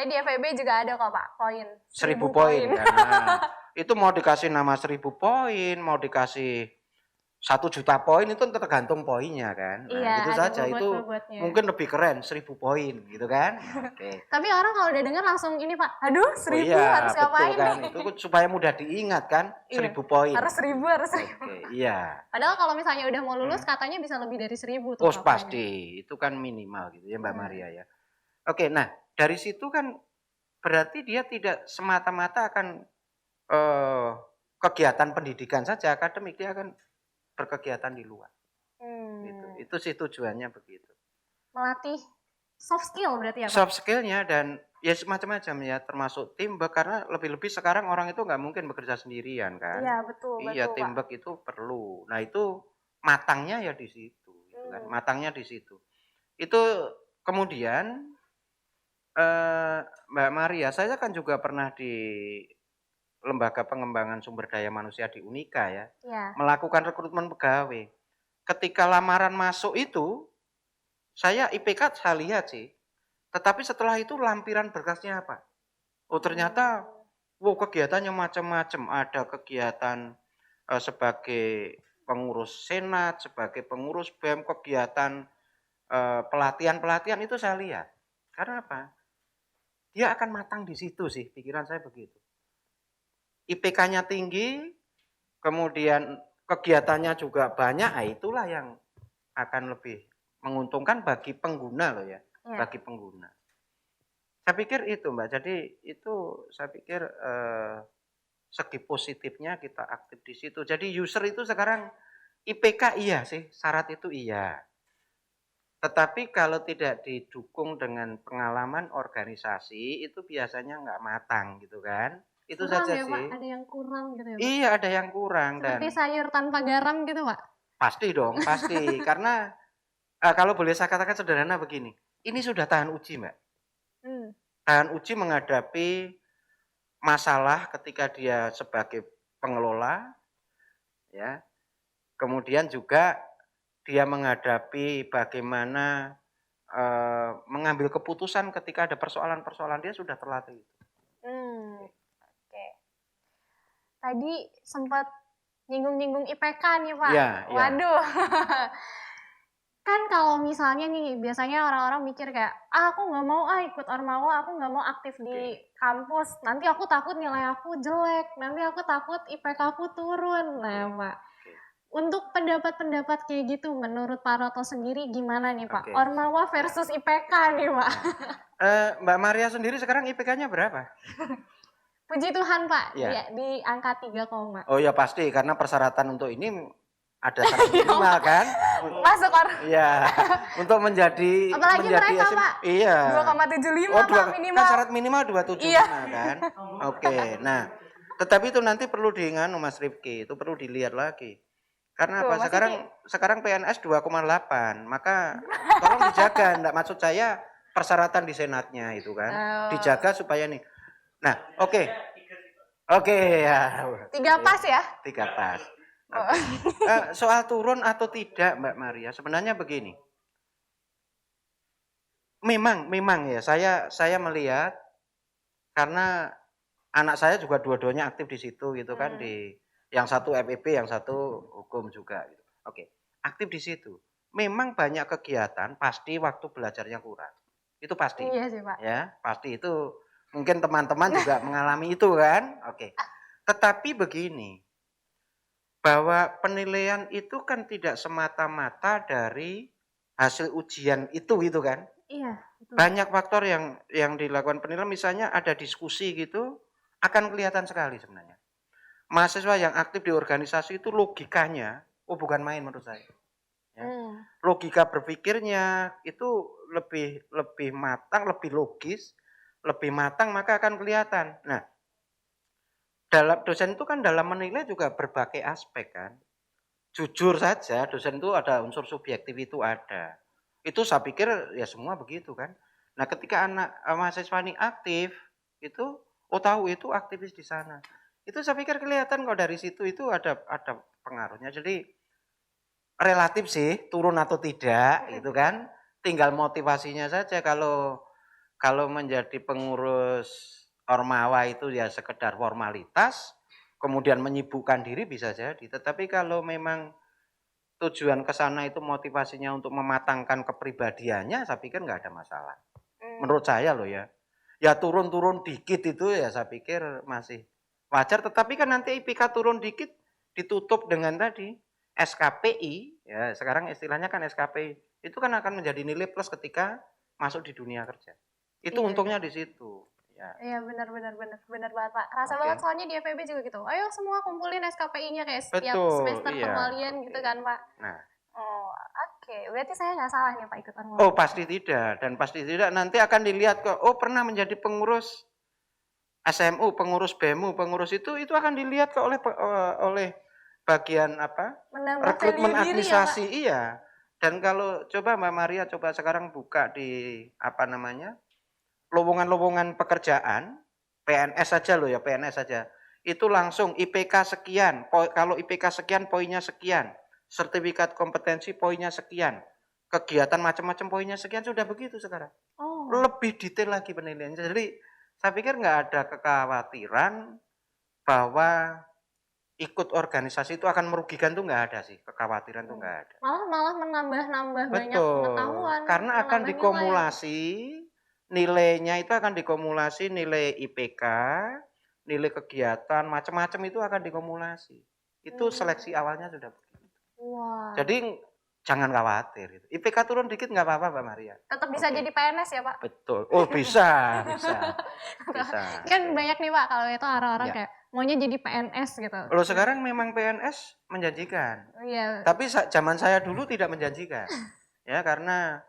Tadi di FEB juga ada kok Pak, poin. 1000 poin kan. Nah, itu mau dikasih nama 1000 poin, mau dikasih 1 juta poin itu tergantung poinnya kan. Nah, Iya, gitu ada saja itu bobot-bobotnya. mungkin lebih keren 1000 poin gitu kan. Oke. Tapi orang kalau udah dengar langsung ini Pak, aduh 1000 iya, harus betul ngapain kan. nih? Itu supaya mudah diingat kan, 1000 Iya, poin. harus 1000, harus 1000. Oke, iya. Padahal kalau misalnya udah mau lulus katanya bisa lebih dari 1000 tuh Oh, Pak. pasti. Itu kan minimal gitu ya Mbak Maria ya. Oke, nah dari situ kan berarti dia tidak semata-mata akan kegiatan pendidikan saja akademik, dia akan berkegiatan di luar. Gitu. Itu sih tujuannya begitu. Melatih soft skill berarti ya Pak? Soft skillnya dan ya macam-macam ya, termasuk teamwork karena lebih-lebih sekarang orang itu nggak mungkin bekerja sendirian kan. Iya betul. Iya, betul, teamwork Pak. itu perlu. Nah itu matangnya ya di situ, gitu kan. Matangnya di situ. Itu kemudian Mbak Maria, saya kan juga pernah di Lembaga Pengembangan Sumber Daya Manusia di Unika ya, melakukan rekrutmen pegawai. Ketika lamaran masuk itu, saya IPK saya lihat sih, tetapi setelah itu lampiran berkasnya apa? Oh ternyata, wow kegiatannya macam-macam. Ada kegiatan sebagai pengurus senat, sebagai pengurus BEM, kegiatan pelatihan-pelatihan itu saya lihat. Karena apa? Dia akan matang di situ sih, pikiran saya begitu. IPK-nya tinggi, kemudian kegiatannya juga banyak, nah itulah yang akan lebih menguntungkan bagi pengguna loh ya, bagi pengguna. Saya pikir itu Mbak, jadi itu saya pikir segi positifnya kita aktif di situ. Jadi user itu sekarang IPK iya sih, syarat itu iya. Tetapi kalau tidak didukung dengan pengalaman organisasi, itu biasanya nggak matang gitu kan. Itu kurang saja ya, sih. Pak? Ada yang kurang gitu ya Pak? Iya ada yang kurang. Seperti dan sayur tanpa garam gitu Pak? Pasti dong, pasti. Karena kalau boleh saya katakan sederhana begini, ini sudah tahan uji Mbak. Tahan uji menghadapi masalah ketika dia sebagai pengelola, ya. Kemudian juga dia menghadapi bagaimana mengambil keputusan ketika ada persoalan-persoalan, dia sudah terlatih. Oke. Tadi sempat nyinggung-nyinggung IPK nih Pak. Ya, waduh. Kan kalau misalnya nih, biasanya orang-orang mikir kayak, aku nggak mau ikut Ormawa, aku nggak mau aktif di kampus, nanti aku takut nilai aku jelek, nanti aku takut IPK aku turun. Nah Pak, untuk pendapat-pendapat kayak gitu, menurut Pak Roto sendiri gimana nih Pak? Ormawa versus IPK nih Pak. Mbak Maria sendiri sekarang IPK-nya berapa? Puji Tuhan Pak, di angka 3, Oh ya pasti, karena persyaratan untuk ini ada syarat minimal kan? Masuk orang. Iya, untuk menjadi apalagi mereka Pak. Iya. 2,75 Pak minimal. Kan syarat minimal 275 kan? Oke. Nah, tetapi itu nanti perlu diingat Mas Rifki, itu perlu dilihat lagi. Karena apa? Sekarang PNS 2,8, maka tolong dijaga. Enggak, maksud saya persyaratan di senatnya itu kan, dijaga supaya nih. Nah, oke ya. 3 pas ya? 3 pas. Soal turun atau tidak Mbak Maria, sebenarnya begini. Memang ya, saya melihat karena anak saya juga dua-duanya aktif di situ gitu kan, di yang satu FEB, yang satu hukum juga gitu. Oke, aktif di situ. Memang banyak kegiatan, pasti waktu belajarnya kurang. Itu pasti. Iya sih Pak. Ya, pasti itu. Mungkin teman-teman juga mengalami itu kan. Oke. Tetapi begini, bahwa penilaian itu kan tidak semata-mata dari hasil ujian itu gitu kan. Iya, betul. Banyak faktor yang dilakukan penilaian, misalnya ada diskusi gitu, akan kelihatan sekali sebenarnya. Mahasiswa yang aktif di organisasi itu logikanya, bukan main menurut saya. Ya. Logika berpikirnya itu lebih matang, lebih logis, lebih matang, maka akan kelihatan. Nah, dalam dosen itu kan dalam menilai juga berbagai aspek kan. Jujur saja dosen itu ada unsur subjektif itu ada. Itu saya pikir ya semua begitu kan. Nah ketika anak mahasiswa ini aktif itu, tahu itu aktivis di sana. Itu saya pikir kelihatan kalau dari situ itu ada pengaruhnya. Jadi relatif sih turun atau tidak gitu kan. Tinggal motivasinya saja. Kalau kalau menjadi pengurus Ormawa itu ya sekedar formalitas, kemudian menyibukkan diri bisa jadi. Tetapi kalau memang tujuan ke sana itu motivasinya untuk mematangkan kepribadiannya, saya pikir nggak ada masalah. Menurut saya loh ya. Ya turun-turun dikit itu ya saya pikir masih wajar. Tetapi kan nanti IPK turun dikit ditutup dengan tadi SKPI, ya sekarang istilahnya kan SKPI, itu kan akan menjadi nilai plus ketika masuk di dunia kerja. Itu untungnya di situ. Ya. Iya benar banget Pak. Rasa banget soalnya di FEB juga gitu. Ayo semua kumpulin SKPI-nya kayak setiap semester perwalian gitu kan Pak. Nah. Oh oke. Berarti saya nggak salah nih Pak ikut Ormawa. Oh pasti tidak, dan pasti tidak nanti akan dilihat kok. Oh pernah menjadi pengurus SMU, pengurus BEMU, pengurus itu akan dilihat kok oleh bagian apa? Rekrutmen administrasi ya, iya. Dan kalau coba Mbak Maria coba sekarang buka di apa namanya? Lowongan-lowongan pekerjaan, PNS saja loh ya, PNS saja. Itu langsung IPK sekian, kalau IPK sekian poinnya sekian, sertifikat kompetensi poinnya sekian, kegiatan macam-macam poinnya sekian, sudah begitu sekarang. Oh. Lebih detail lagi penilaian. Jadi saya pikir nggak ada kekhawatiran bahwa ikut organisasi itu akan merugikan, tuh nggak ada sih, kekhawatiran tuh nggak ada. Malah menambah banyak pengetahuan. Karena akan dikumulasi. Nilainya itu akan dikumulasi, nilai IPK, nilai kegiatan, macam-macam itu akan dikumulasi. Itu seleksi awalnya sudah begitu. Wow. Jadi jangan khawatir. IPK turun dikit nggak apa-apa Mbak Maria. Tetap bisa jadi PNS ya Pak? Betul. Oh bisa. Kan banyak nih Pak kalau itu orang-orang kayak maunya jadi PNS gitu. Loh sekarang memang PNS menjanjikan. Iya. Tapi zaman saya dulu tidak menjanjikan. Ya karena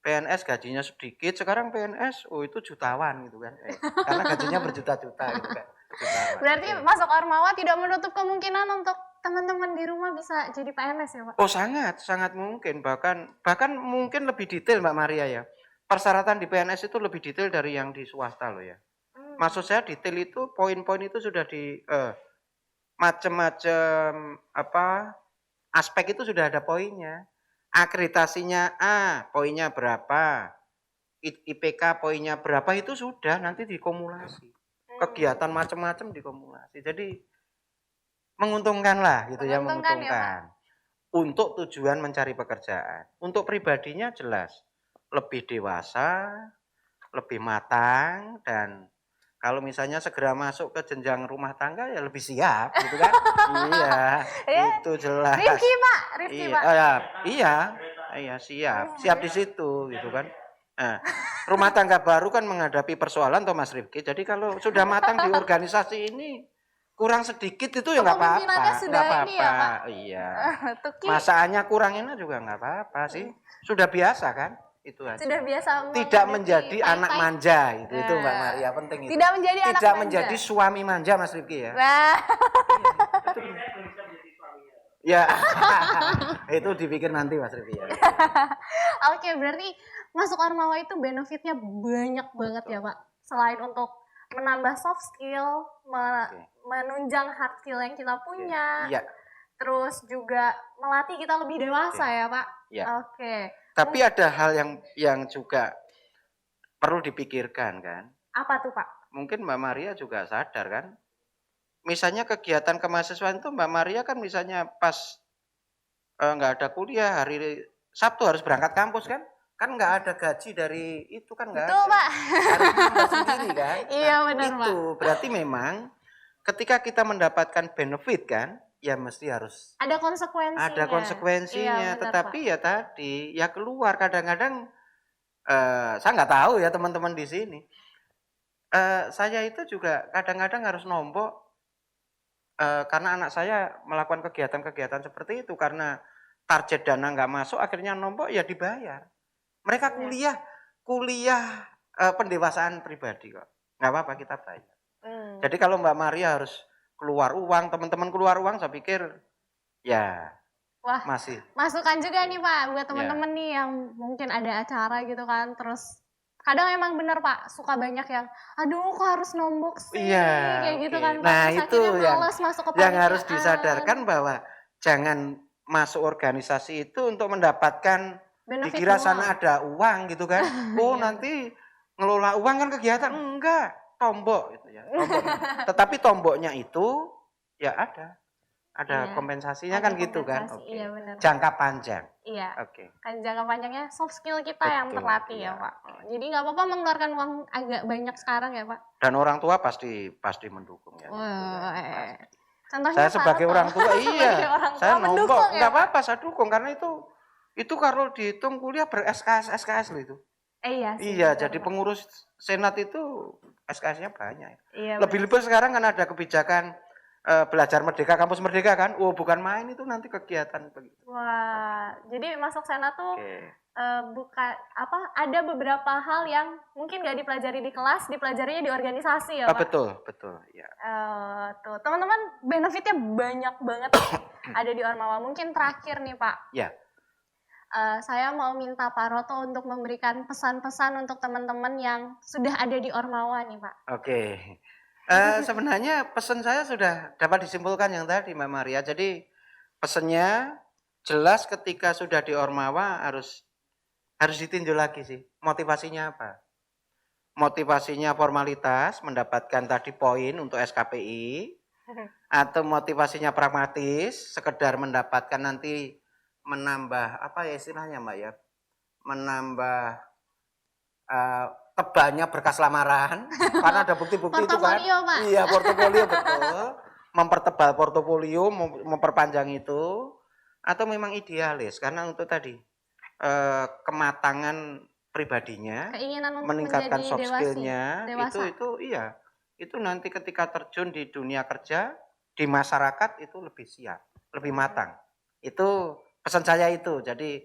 PNS gajinya sedikit, sekarang PNS, itu jutawan gitu kan. Karena gajinya berjuta-juta gitu kan. Jutawan. Berarti masuk Ormawa tidak menutup kemungkinan untuk teman-teman di rumah bisa jadi PNS ya Pak? Oh sangat mungkin. Bahkan mungkin lebih detail Mbak Maria ya. Persyaratan di PNS itu lebih detail dari yang di swasta loh ya. Maksud saya detail itu, poin-poin itu sudah di macam-macam apa aspek itu sudah ada poinnya. Akreditasinya A, poinnya berapa, IPK poinnya berapa, itu sudah nanti dikumulasi. Kegiatan macam-macam dikumulasi. Jadi menguntungkan lah gitu ya, menguntungkan. Ya, untuk tujuan mencari pekerjaan. Untuk pribadinya jelas lebih dewasa, lebih matang, dan kalau misalnya segera masuk ke jenjang rumah tangga ya lebih siap gitu kan. Iya, itu jelas. Rifki Pak. Iya siap di situ gitu kan. Nah, rumah tangga baru kan menghadapi persoalan Mas Rifki. Jadi kalau sudah matang di organisasi ini kurang sedikit itu ya nggak apa-apa. Nggak apa-apa. Iya. Masakannya kurangnya juga nggak apa-apa sih. Sudah biasa kan. Itu aja. Sudah biasa tidak menjadi anak manja itu Mbak Maria, penting itu. Tidak menjadi anak manja. Menjadi suami manja Mas Rifki ya. Nah. Ya. Itu dipikir nanti Mas Rifki ya. Oke, berarti masuk Ormawa itu benefitnya banyak banget ya Pak. Selain untuk menambah soft skill, menunjang hard skill yang kita punya. Iya. Terus juga melatih kita lebih dewasa ya Pak. Iya. Oke. Tapi ada hal yang juga perlu dipikirkan kan. Apa tuh Pak? Mungkin Mbak Maria juga sadar kan. Misalnya kegiatan kemahasiswaan itu Mbak Maria kan misalnya pas nggak ada kuliah, hari Sabtu harus berangkat kampus kan. Kan nggak ada gaji dari itu kan nggak ada. Betul Pak. Harus tinggal sendiri kan. Iya benar Pak. Itu berarti memang ketika kita mendapatkan benefit kan, ya mesti harus ada konsekuensinya. Ada konsekuensinya, iya, tetapi Pak. Ya tadi ya keluar kadang-kadang saya nggak tahu ya teman-teman di sini. Saya itu juga kadang-kadang harus nombok karena anak saya melakukan kegiatan-kegiatan seperti itu karena target dana nggak masuk, akhirnya nombok ya dibayar. Mereka kuliah pendewasaan pribadi kok, nggak apa-apa kita bayar. Jadi kalau Mbak Maria harus keluar uang, teman-teman keluar uang, saya pikir ya wah, masih. Masukan juga nih Pak buat teman-teman nih yang mungkin ada acara gitu kan, terus kadang emang bener Pak, suka banyak yang aduh kok harus nombok sih, kayak gitu kan Pak. Nah itu yang harus disadarkan bahwa jangan masuk organisasi itu untuk mendapatkan benefit dikira sana ada uang gitu kan. Oh nanti ngelola uang kan kegiatan? Enggak, tombok gitu ya. Tetapi tomboknya itu ya ada kompensasinya kan gitu kan. Okay. Iya benar. Jangka panjang. Iya. Oke. Kan jangka panjangnya soft skill kita yang terlatih ya Pak. Jadi nggak apa-apa mengeluarkan uang agak banyak sekarang ya Pak. Dan orang tua pasti mendukung ya. Contohnya saya sebagai orang tua saya nombok nggak apa-apa saya dukung karena itu kalau dihitung kuliah ber-SKS loh itu. Iya sih. Iya, jadi pengurus senat itu SKS-nya banyak. Iya, lebih-lebih sekarang kan ada kebijakan belajar merdeka, kampus merdeka kan. Oh, bukan main itu nanti kegiatan begitu. Wah, jadi masuk senat tuh ada beberapa hal yang mungkin nggak dipelajari di kelas, dipelajarinya di organisasi ya Pak? Betul ya. Tuh teman-teman benefitnya banyak banget ada di Ormawa. Mungkin terakhir nih Pak. Ya. Saya mau minta Pak Roto untuk memberikan pesan-pesan untuk teman-teman yang sudah ada di Ormawa nih Pak. Oke. Sebenarnya pesan saya sudah dapat disimpulkan yang tadi Mbak Maria. Jadi pesannya jelas ketika sudah di Ormawa harus ditinjau lagi sih. Motivasinya apa? Motivasinya formalitas, mendapatkan tadi poin untuk SKPI, atau motivasinya pragmatis, sekedar mendapatkan nanti menambah apa ya istilahnya Mbak ya? Menambah tebalnya berkas lamaran karena ada bukti-bukti itu kan. Pak. Iya, portofolio betul. Mempertebal portofolio, memperpanjang itu atau memang idealis karena untuk tadi kematangan pribadinya, keinginan untuk meningkatkan soft skill-nya, dewasa. itu nanti ketika terjun di dunia kerja, di masyarakat itu lebih siap, lebih matang. Itu pesan saya itu. Jadi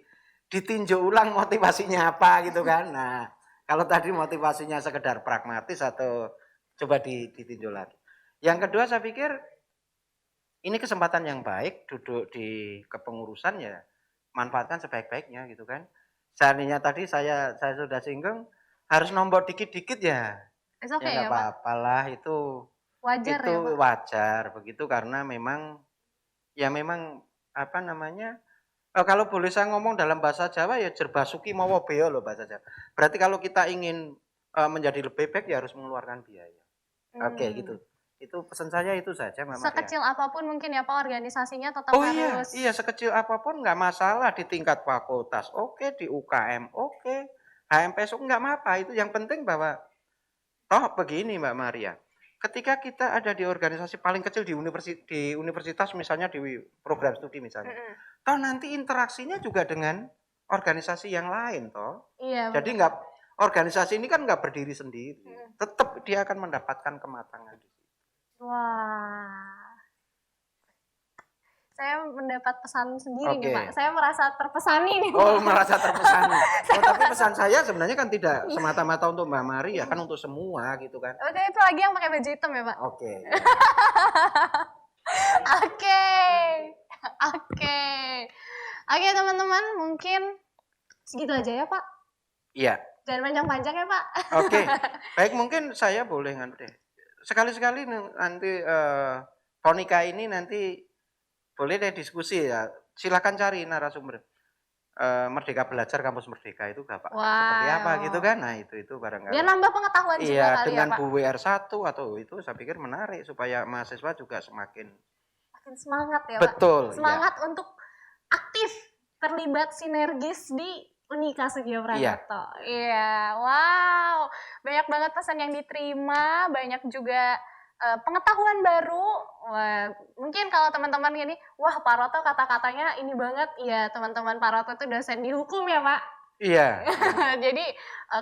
ditinjau ulang motivasinya apa gitu kan. Nah, kalau tadi motivasinya sekedar pragmatis atau coba ditinjau lagi. Yang kedua saya pikir ini kesempatan yang baik duduk di kepengurusan ya manfaatkan sebaik-baiknya gitu kan. Seandainya tadi saya sudah singgung harus nombor dikit-dikit ya. Okay, ya nggak apa-apalah itu wajar itu ya, wajar begitu karena memang apa namanya kalau boleh saya ngomong dalam bahasa Jawa ya jerbasuki mawa beo loh bahasa Jawa. Berarti kalau kita ingin menjadi lebih baik ya harus mengeluarkan biaya. Oke, gitu. Itu pesan saya itu saja Mama. Sekecil apapun mungkin ya Pak organisasinya tetap harus. Iya sekecil apapun nggak masalah di tingkat fakultas. Oke, di UKM oke. HMPS nggak apa-apa. Itu yang penting bahwa toh begini Mbak Maria. Ketika kita ada di organisasi paling kecil di universitas misalnya di program studi misalnya. Toh nanti interaksinya juga dengan organisasi yang lain toh. Iya. Jadi organisasi ini kan nggak berdiri sendiri. Tetap dia akan mendapatkan kematangan. Wah, saya mendapat pesan sendiri nih Pak. Saya merasa terpesani nih. Oh, merasa terpesani. Tapi pesan saya sebenarnya kan tidak semata-mata untuk Mbak Mari ya, kan untuk semua gitu kan. Oke, itu lagi yang pakai baju hitam ya Pak. Oke. Oke teman-teman, mungkin segitu aja ya Pak. Iya. Jangan panjang-panjang ya Pak. Oke, baik mungkin saya boleh deh. Sekali-sekali nanti Ponika ini nanti boleh deh diskusi ya. Silakan cari narasumber Merdeka Belajar Kampus Merdeka itu Bapak seperti apa gitu kan. Nah, itu barangkali. Biar nambah pengetahuan juga kali ya, dengan Pak. Bu WR1 atau itu saya pikir menarik supaya mahasiswa juga semakin semangat ya, Betul, Pak. Semangat untuk aktif terlibat sinergis di Unika Sugio Pranoto. Iya, wow. Banyak banget pesan yang diterima, banyak juga pengetahuan baru. Wah, mungkin kalau teman-teman gini, wah Pak Roto kata-katanya ini banget. Iya, teman-teman Pak Roto itu dosen di hukum ya, Pak? Iya. Jadi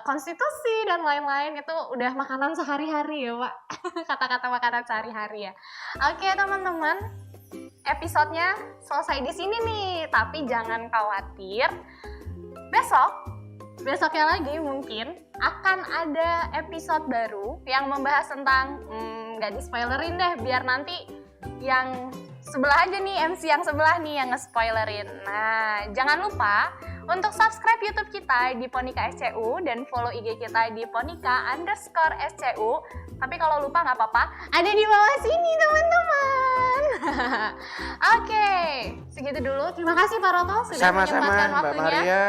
konstitusi dan lain-lain itu udah makanan sehari-hari ya, Pak. Kata-kata makanan sehari-hari ya. Oke, teman-teman. Episodenya selesai di sini nih, tapi jangan khawatir. Besoknya lagi mungkin akan ada episode baru yang membahas tentang nggak di-spoilerin deh, biar nanti yang sebelah aja nih, MC yang sebelah nih yang nge-spoilerin. Nah, jangan lupa untuk subscribe YouTube kita di Ponika SCU dan follow IG kita di Ponika_SCU. Tapi kalau lupa nggak apa-apa, ada di bawah sini teman-teman. Oke, segitu dulu. Terima kasih Pak Roto sudah menyempatkan waktunya. Mbak Maria.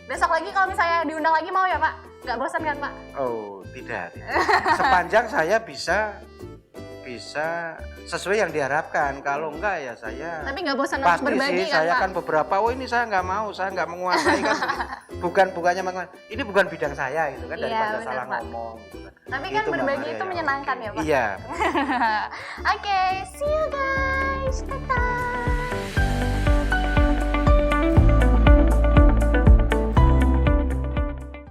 Besok lagi kalau misalnya diundang lagi mau ya Pak? Nggak bosan kan Pak? Oh tidak. Sepanjang saya bisa sesuai yang diharapkan. Kalau enggak ya saya. Tapi nggak bosan untuk berbagi sih, kan saya Pak? kan beberapa, ini saya nggak mau, saya nggak menguasai kan. bukannya ini bukan bidang saya gitu kan, daripada salah ngomong. Gitu kan. Tapi kan berbagi itu menyenangkan ya Pak? Iya. Oke, see you guys. Dadah.